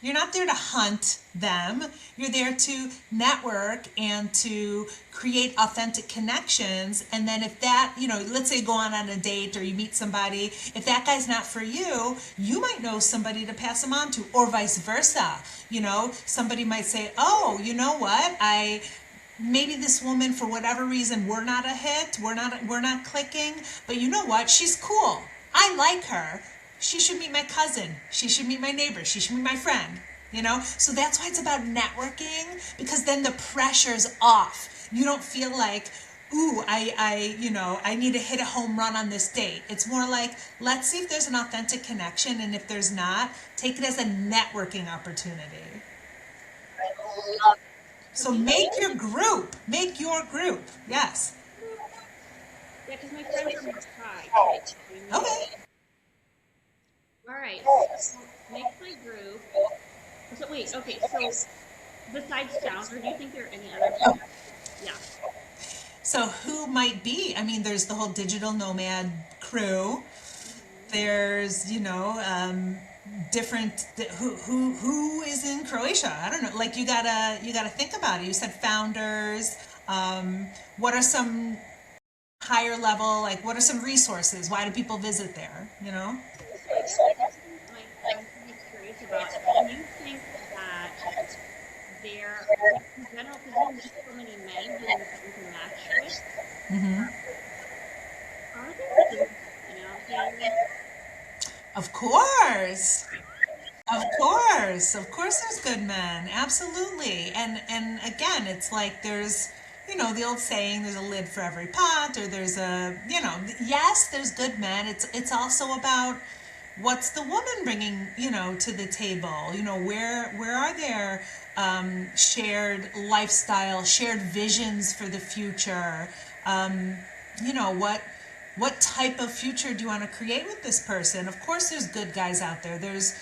You're not there to hunt them. You're there to network and to create authentic connections. And then if that, let's say you go on a date or you meet somebody, if that guy's not for you, you might know somebody to pass them on to, or vice versa. Somebody might say, oh, you know what? Maybe this woman, for whatever reason, we're not a hit, we're not clicking, but you know what, she's cool, I like her, she should meet my cousin, she should meet my neighbor, she should meet my friend. So that's why it's about networking, because then the pressure's off. You don't feel like, ooh, I need to hit a home run on this date. It's more like, let's see if there's an authentic connection, and if there's not, take it as a networking opportunity. I love So make your group. Yes. Yeah, because my friends are more shy. it. Okay. All right, Yes. so make my group. So wait, okay, so besides Founder, do you think there are any other people? Yeah. So who might be? I mean, there's the whole digital nomad crew. Hmm. There's, different who is in Croatia. I don't know. Like you gotta think about it. You said founders. What are some higher level? Like what are some resources? Why do people visit there? So here's something I'm kind of curious about. Do you think that there, like in general, because you meet so many men who you can match with, are there good men out there? Of course. Of course there's good men. Absolutely. And again, it's like there's the old saying, there's a lid for every pot, or there's yes, there's good men. It's also about what's the woman bringing, to the table. Where are there shared lifestyle, shared visions for the future? What type of future do you want to create with this person? Of course there's good guys out there. There's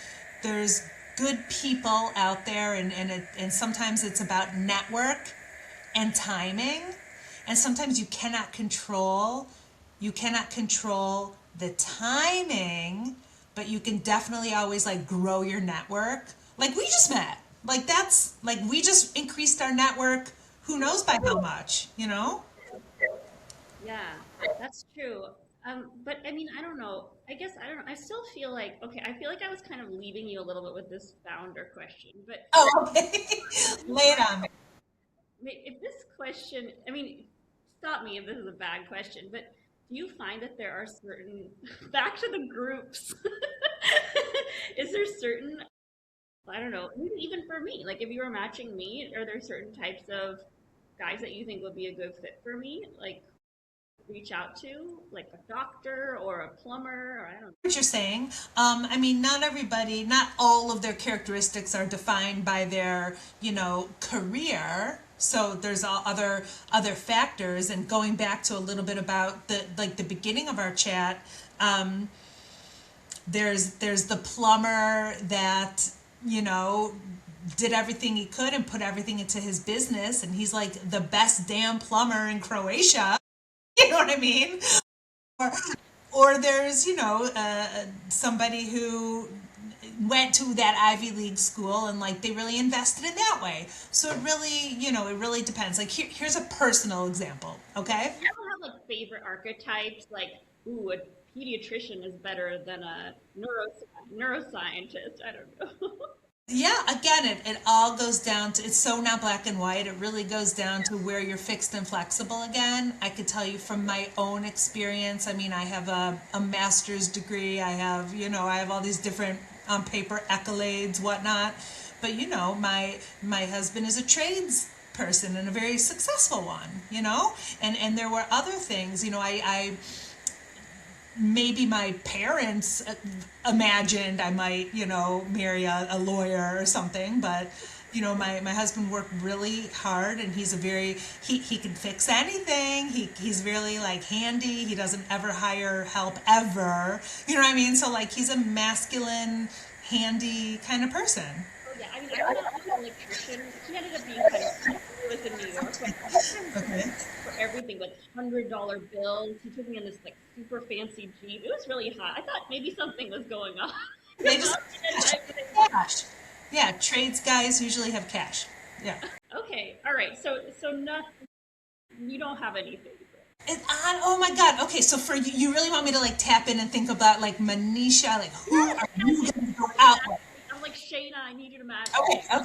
good people out there, and sometimes it's about network and timing, and sometimes you cannot control the timing, but you can definitely always like grow your network. Like we just met, like that's like we just increased our network, who knows by how much. Yeah, that's true. But I mean, I don't know. I guess I don't know. I still feel like, okay, I feel like I was kind of leaving you a little bit with this founder question. But Oh, okay. do you Lay it find, on me. if this question, I mean, stop me if this is a bad question, but do you find that there are certain, back to the groups, is there certain, I don't know, maybe even for me, like if you were matching me, are there certain types of guys that you think would be a good fit for me? Like, reach out to, like a doctor or a plumber, or I don't What you're saying. I mean, not all of their characteristics are defined by their, career. So there's all other factors. And going back to a little bit about the beginning of our chat, there's the plumber that did everything he could and put everything into his business, and he's like the best damn plumber in Croatia. You know what I mean? Or, or there's somebody who went to that Ivy League school, and like they really invested in that way. So it really depends. Like here's a personal example. Okay. I don't have like favorite archetypes, like, ooh, a pediatrician is better than a neuroscientist. I don't know. Yeah, again, it all goes down to, it's so not black and white. It really goes down to where you're fixed and flexible again. I could tell you from my own experience. I mean, I have a master's degree. I have all these different paper accolades, whatnot. But my husband is a trades person, and a very successful one. And there were other things. I maybe my parents imagined I might, marry a lawyer or something, but my husband worked really hard, and he can fix anything. He's really like handy. He doesn't ever hire help ever. You know what I mean? So like he's a masculine, handy kind of person. Oh yeah, I mean, I had an electrician. He ended up being kind of cheap. He was in New York, but I was Okay. for everything, like $100 bills. He took me in this like super fancy Jeep. It was really hot. I thought maybe something was going on. They Because just often cash, I would cash. Yeah, trades guys usually have cash. Yeah. Okay, all right. So not you don't have anything. Oh my God. Okay, so for you, you really want me to like tap in and think about like minutia, like who Yes, are yes, you yes. going to go I'm out like, with? I'm like Shayna. I need you to match me. Okay, okay.